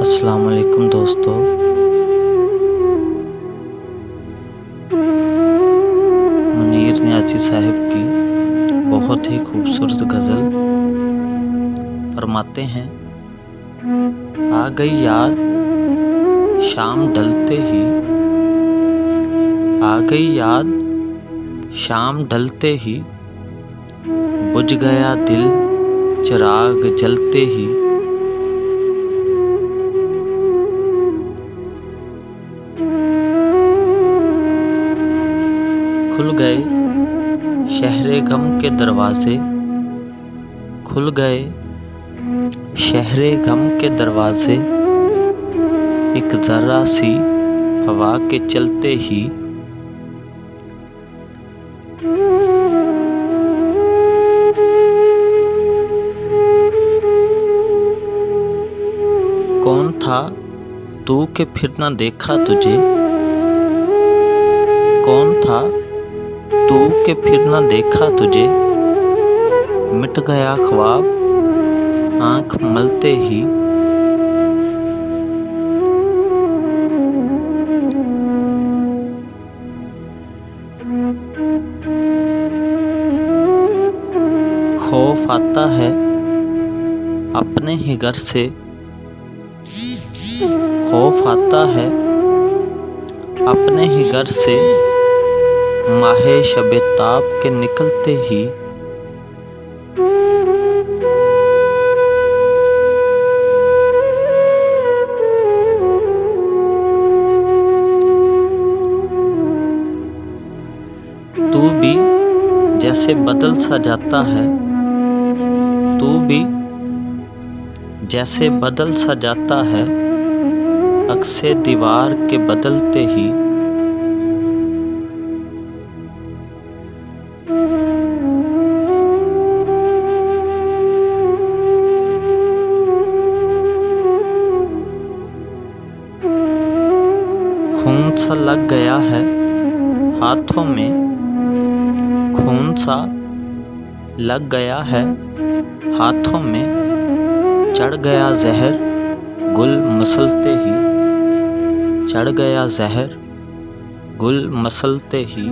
अस्सलाम वालेकुम दोस्तों। मुनीर नियाज़ी साहब की बहुत ही खूबसूरत गज़ल फरमाते हैं। आ गई याद शाम ढलते ही, आ गई याद शाम ढलते ही, बुझ गया दिल चिराग जलते ही। खुल गए शहरे गम के दरवाज़े, खुल गए शहरे गम के दरवाज़े, एक ज़रा सी हवा के चलते ही। कौन था तू के फिर न देखा तुझे, कौन था तू के फिर न देखा तुझे, मिट गया ख्वाब आँख मलते ही। खौफ आता है अपने ही घर से, खौफ आता है अपने ही घर से, माहे शबे ताब के निकलते ही। तू भी जैसे बदल सा जाता है, तू भी जैसे बदल सा जाता है, अक्से दीवार के बदलते ही। खून सा लग गया है हाथों में, खून सा लग गया है हाथों में, चढ़ गया जहर गुल मसलते ही, चढ़ गया जहर गुल मसलते ही।